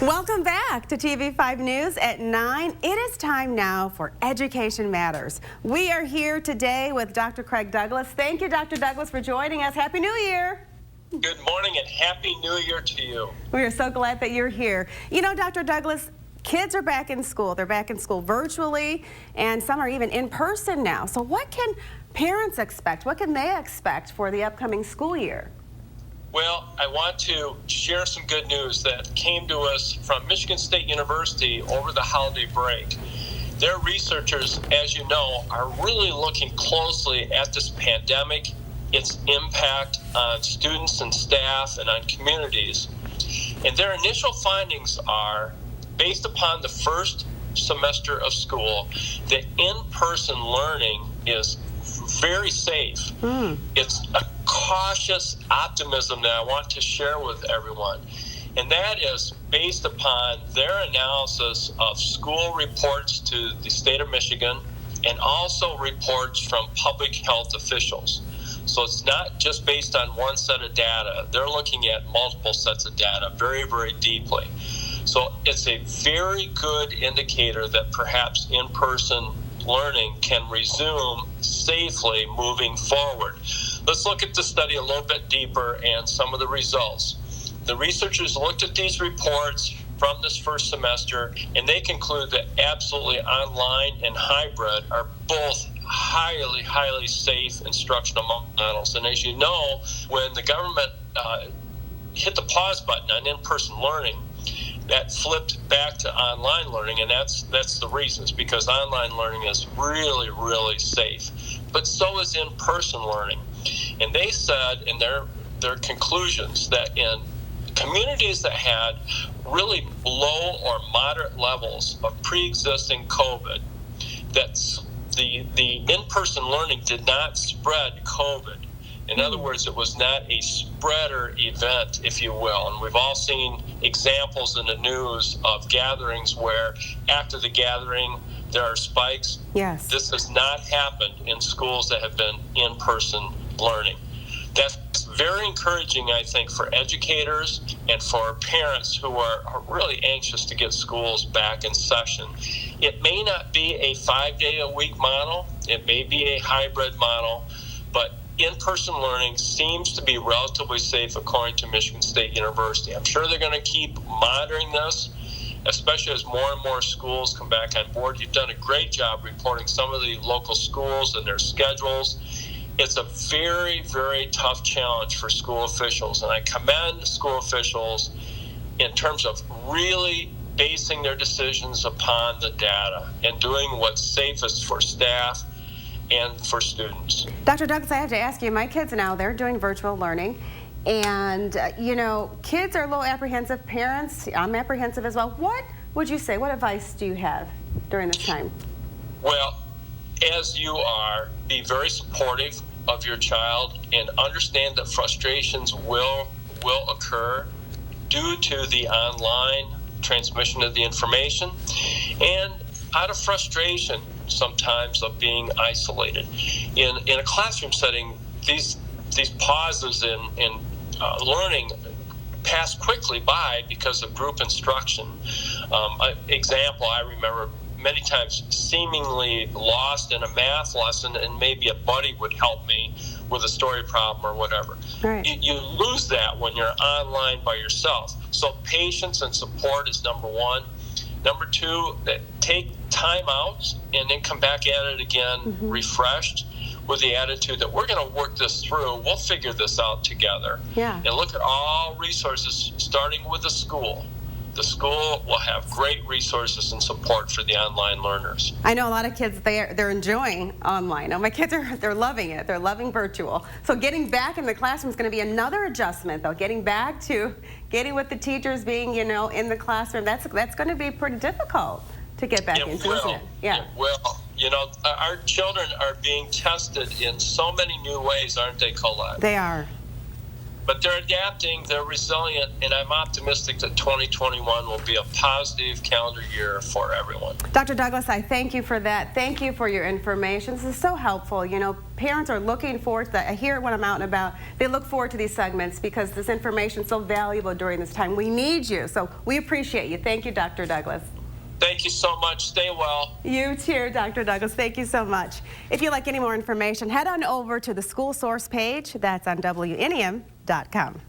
Welcome back to TV5 News at 9. It is time now for Education Matters. We are here today with Dr. Craig Douglas. Thank you, Dr. Douglas, for joining us. Happy New Year. Good morning and Happy New Year to you. We are so glad that you're here. You know, Dr. Douglas, kids are back in school. They're back in school virtually, and some are even in person now. So what can parents expect? What can they expect for the upcoming school year? Well, I want to share some good news that came to us from Michigan State University over the holiday break. Their researchers, as you know, are really looking closely at this pandemic, its impact on students and staff and on communities. And their initial findings are, based upon the first semester of school, that in-person learning is very safe. It's a cautious optimism that I want to share with everyone. And that is based upon their analysis of school reports to the state of Michigan and also reports from public health officials. So it's not just based on one set of data. They're looking at multiple sets of data very, very deeply. So it's a very good indicator that perhaps in-person learning can resume safely moving forward. Let's look at the study a little bit deeper and some of the results. The researchers looked at these reports from this first semester, and they conclude that absolutely online and hybrid are both highly, highly safe instructional models. And as you know, when the government hit the pause button on in-person learning, that flipped back to online learning, and that's the reason. It's because online learning is really, really safe. But so is in-person learning. And they said in their conclusions that in communities that had really low or moderate levels of pre-existing COVID, that the in-person learning did not spread COVID. In other words, it was not a spreader event, if you will. And we've all seen examples in the news of gatherings where after the gathering, there are spikes. Yes. This has not happened in schools that have been in-person learning. That's very encouraging, I think, for educators and for parents who are really anxious to get schools back in session. It may not be a 5-day-a-week model. It may be a hybrid model, but in-person learning seems to be relatively safe according to Michigan State University. I'm sure they're going to keep monitoring this, especially as more and more schools come back on board. You've done a great job reporting some of the local schools and their schedules. It's a very, very tough challenge for school officials, and I commend school officials in terms of really basing their decisions upon the data and doing what's safest for staff and for students. Dr. Douglas, I have to ask you, my kids now, they're doing virtual learning, and you know, kids are a little apprehensive. Parents, I'm apprehensive as well. What would you say? What advice do you have during this time? Well, as you are, be very supportive of your child and understand that frustrations will occur due to the online transmission of the information and out of frustration sometimes of being isolated. In a classroom setting, these pauses in learning pass quickly by because of group instruction. Example, I remember many times seemingly lost in a math lesson, and maybe a buddy would help me with a story problem or whatever. Right. You lose that when you're online by yourself. So patience and support is number one. Number two, take time out and then come back at it again refreshed with the attitude that we're going to work this through. We'll figure this out together. Yeah. And look at all resources, starting with the school. The school will have great resources and support for the online learners. I know a lot of kids, they're enjoying online. Now, my kids they're loving it. They're loving virtual. So getting back in the classroom is going to be another adjustment, though. Getting back to getting with the teachers, being, you know, in the classroom, that's going to be pretty difficult to get back into, isn't it? Yeah. It will. You know, our children are being tested in so many new ways, aren't they, Colette? They are. But they're adapting, they're resilient, and I'm optimistic that 2021 will be a positive calendar year for everyone. Dr. Douglas, I thank you for that. Thank you for your information. This is so helpful. You know, parents are looking forward to that. I hear it when I'm out and about. They look forward to these segments because this information is so valuable during this time. We need you, so we appreciate you. Thank you, Dr. Douglas. Thank you so much. Stay well. You too, Dr. Douglas. Thank you so much. If you'd like any more information, head on over to the school source page. That's on WNEM.com.